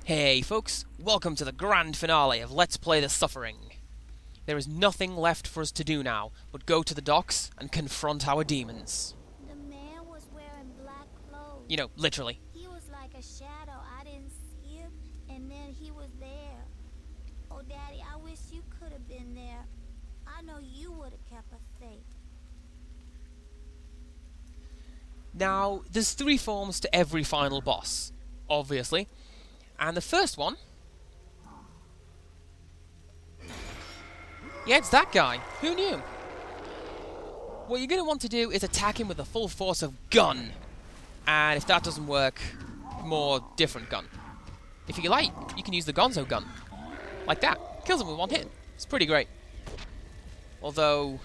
Hey folks, welcome to the grand finale of Let's Play the Suffering. There is nothing left for us to do now but go to the docks and confront our demons. The man was wearing black clothes. You know, literally. He was like a shadow. I didn't see him, and then he was there. Oh, Daddy, I wish you could have been there. I know you would have kept us safe. Now, there's three forms to every final boss, obviously. And the first one... yeah, it's that guy. Who knew? What you're going to want to do is attack him with the full force of gun. And if that doesn't work, more different gun. If you like, you can use the Gonzo gun. Like that. Kills him with one hit. It's pretty great. Although,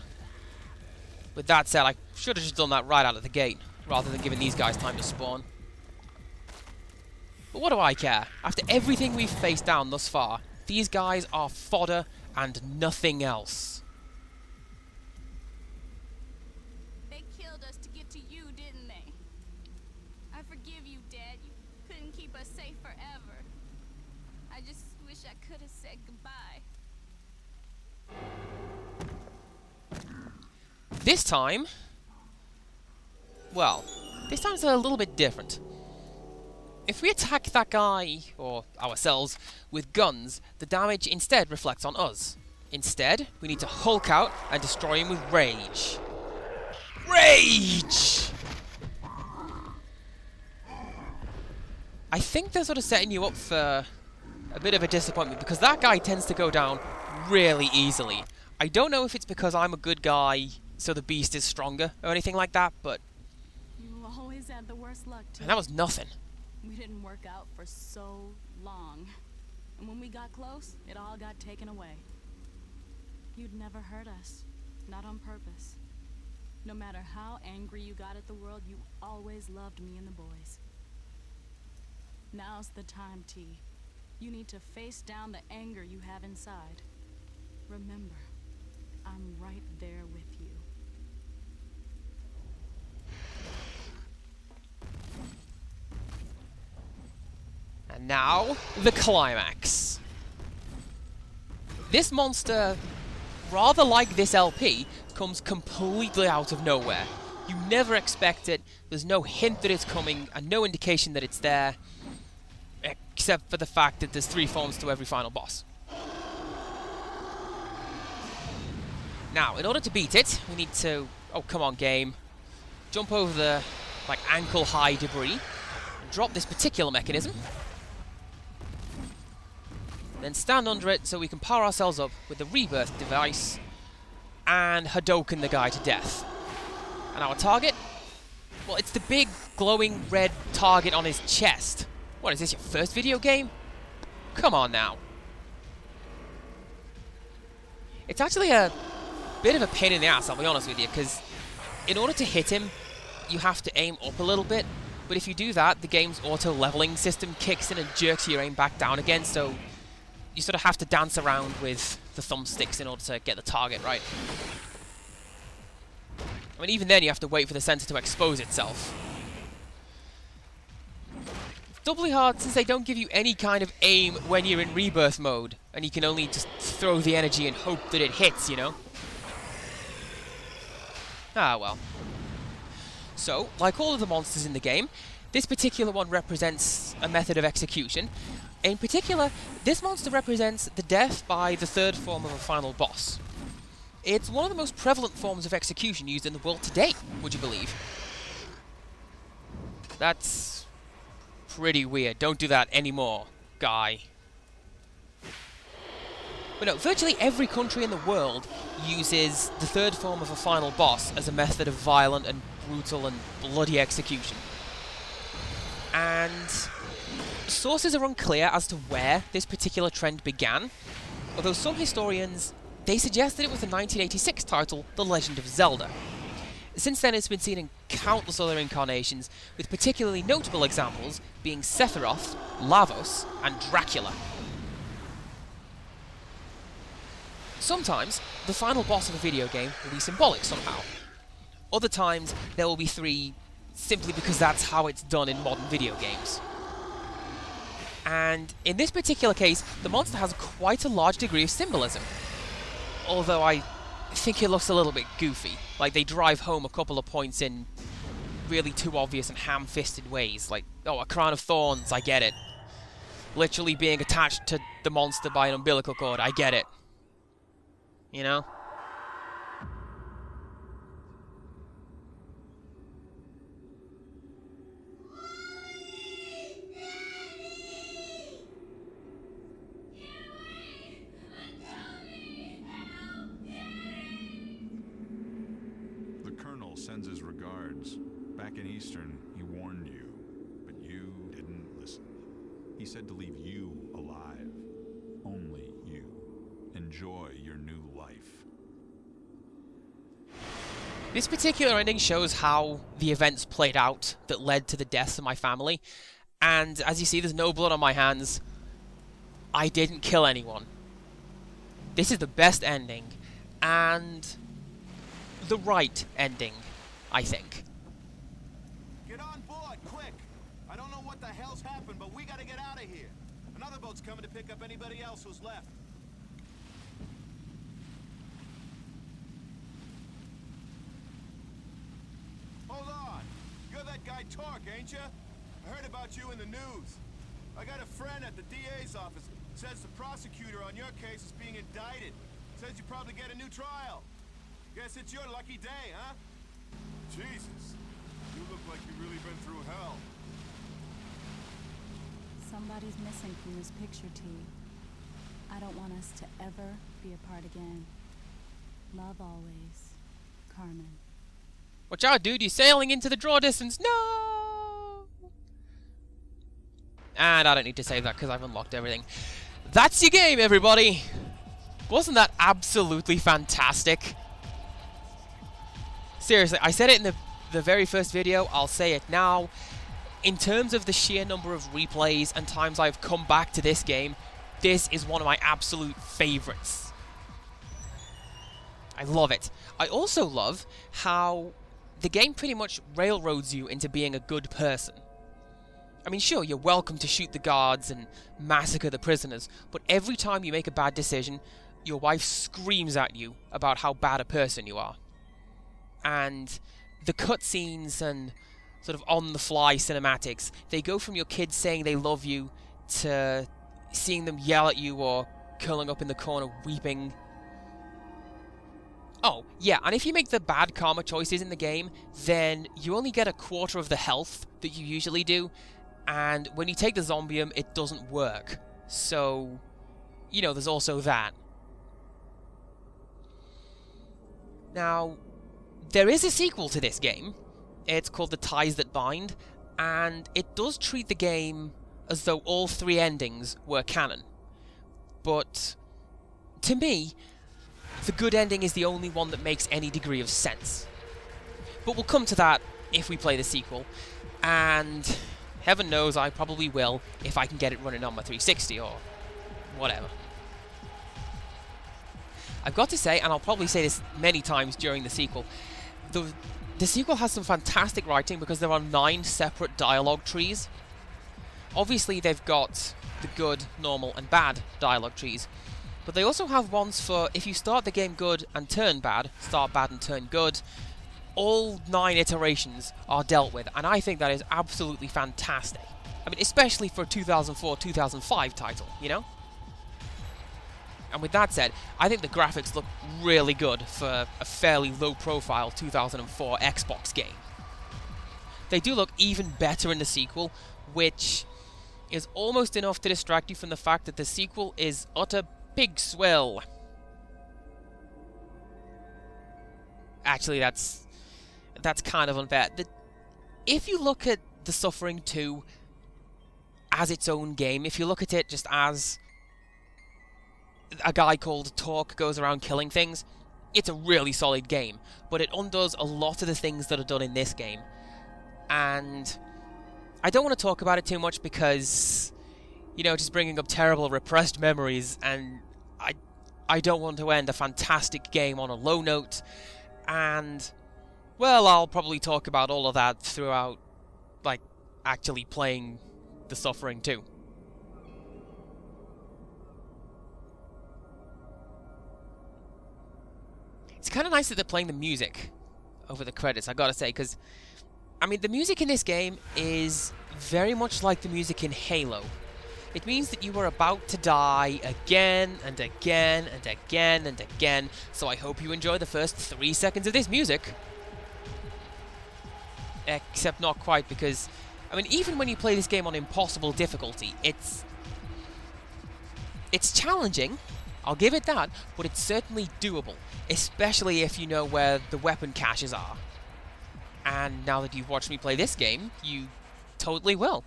with that said, I should have just done that right out of the gate, rather than giving these guys time to spawn. But what do I care? After everything we've faced down thus far, these guys are fodder and nothing else. They killed us to get to you, didn't they? I forgive you, Dad. You couldn't keep us safe forever. I just wish I could have said goodbye. This time... well, this time's a little bit different. If we attack that guy, or ourselves, with guns, the damage instead reflects on us. Instead, we need to Hulk out and destroy him with rage. Rage! I think they're sort of setting you up for a bit of a disappointment, because that guy tends to go down really easily. I don't know if it's because I'm a good guy, so the beast is stronger, or anything like that, but... You always had the worst luck, too. and that was nothing. We didn't work out for so long. And when we got close, it all got taken away. You'd never hurt us. Not on purpose. No matter how angry you got at the world, you always loved me and the boys. Now's the time, T. You need to face down the anger you have inside. Remember, I'm right there with you. And now, the climax. This monster, rather like this LP, comes completely out of nowhere. You never expect it, there's no hint that it's coming, and no indication that it's there, except for the fact that there's three forms to every final boss. Now, in order to beat it, we need to... oh, come on, game. Jump over the, like, ankle-high debris, and drop this particular mechanism. Then stand under it so we can power ourselves up with the rebirth device and Hadoken the guy to death. And our target? Well, it's the big glowing red target on his chest. What, is this your first video game? Come on now. It's actually a bit of a pain in the ass, I'll be honest with you, because in order to hit him, you have to aim up a little bit. But if you do that, the game's auto-leveling system kicks in and jerks your aim back down again, so you sort of have to dance around with the thumbsticks in order to get the target right. I mean, even then you have to wait for the sensor to expose itself. It's doubly hard since they don't give you any kind of aim when you're in rebirth mode, and you can only just throw the energy and hope that it hits, you know? Ah, well. So, like all of the monsters in the game, this particular one represents a method of execution. In particular, this monster represents the death by the third form of a final boss. It's one of the most prevalent forms of execution used in the world today, would you believe? That's pretty weird. Don't do that anymore, guy. But no, virtually every country in the world uses the third form of a final boss as a method of violent and brutal and bloody execution. And sources are unclear as to where this particular trend began, although some historians, they suggest that it was the 1986 title, The Legend of Zelda. Since then it's been seen in countless other incarnations, with particularly notable examples being Sephiroth, Lavos, and Dracula. Sometimes, the final boss of a video game will be symbolic somehow. Other times, there will be three simply because that's how it's done in modern video games. And in this particular case, the monster has quite a large degree of symbolism. Although I think it looks a little bit goofy. Like, they drive home a couple of points in really too obvious and ham-fisted ways. Like, oh, a crown of thorns, I get it. Literally being attached to the monster by an umbilical cord, I get it. You know? The Colonel sends his regards. Back in Eastern, he warned you, but you didn't listen. He said to leave you alive. Only you. Enjoy your new life. This particular ending shows how the events played out that led to the deaths of my family. And as you see, there's no blood on my hands. I didn't kill anyone. This is the best ending, and the right ending, I think. Get on board, quick! I don't know what the hell's happened, but we gotta get out of here. Another boat's coming to pick up anybody else who's left. Hold on! You're that guy Torque, ain't you? I heard about you in the news. I got a friend at the DA's office. Says the prosecutor on your case is being indicted. Says you probably get a new trial. Guess it's your lucky day, huh? Jesus. You look like you've really been through hell. Somebody's missing from this picture, T. I don't want us to ever be apart again. Love always, Carmen. Watch out, dude, you're sailing into the draw distance. No! And I don't need to save that because I've unlocked everything. That's your game, everybody! Wasn't that absolutely fantastic? Seriously, I said it in the very first video, I'll say it now. In terms of the sheer number of replays and times I've come back to this game, this is one of my absolute favorites. I love it. I also love how the game pretty much railroads you into being a good person. I mean, sure, you're welcome to shoot the guards and massacre the prisoners, but every time you make a bad decision, your wife screams at you about how bad a person you are. And the cutscenes and sort of on-the-fly cinematics, they go from your kids saying they love you to seeing them yell at you or curling up in the corner weeping. Oh, yeah, and if you make the bad karma choices in the game, then you only get a quarter of the health that you usually do, and when you take the zombium, it doesn't work. So, you know, there's also that. Now, there is a sequel to this game. It's called The Ties That Bind, and it does treat the game as though all three endings were canon. But, to me, the good ending is the only one that makes any degree of sense. But we'll come to that if we play the sequel, and heaven knows I probably will if I can get it running on my 360 or whatever. I've got to say, and I'll probably say this many times during the sequel, the sequel has some fantastic writing because there are 9 separate dialogue trees. Obviously they've got the good, normal, and bad dialogue trees, but they also have ones for if you start the game good and turn bad, start bad and turn good. All 9 iterations are dealt with, and I think that is absolutely fantastic. I mean, especially for a 2004-2005 title, you know? And with that said, I think the graphics look really good for a fairly low-profile 2004 Xbox game. They do look even better in the sequel, which is almost enough to distract you from the fact that the sequel is utter pig swill. Actually, that's kind of unfair. If you look at The Suffering 2 as its own game, if you look at it just as a guy called Torque goes around killing things, it's a really solid game, but it undoes a lot of the things that are done in this game. And I don't want to talk about it too much because, you know, just bringing up terrible repressed memories, and I don't want to end a fantastic game on a low note, and, well, I'll probably talk about all of that throughout, like, actually playing The Suffering 2. It's kind of nice that they're playing the music over the credits, I gotta say, because, I mean, the music in this game is very much like the music in Halo. It means that you are about to die again and again and again and again, so I hope you enjoy the first 3 seconds of this music. Except not quite, because, I mean, even when you play this game on impossible difficulty, it's challenging, I'll give it that, but it's certainly doable, especially if you know where the weapon caches are. And now that you've watched me play this game, you totally will.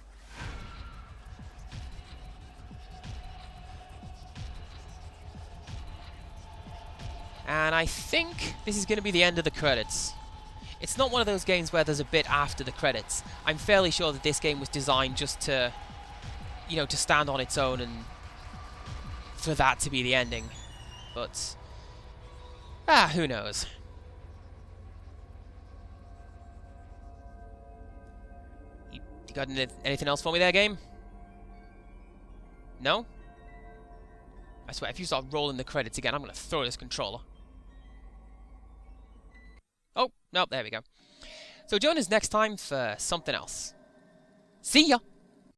And I think this is going to be the end of the credits. It's not one of those games where there's a bit after the credits. I'm fairly sure that this game was designed just to, you know, to stand on its own and for that to be the ending. But, who knows. You got anything else for me there, game? No? I swear, if you start rolling the credits again, I'm going to throw this controller. Oh, no, there we go. So join us next time for something else. See ya!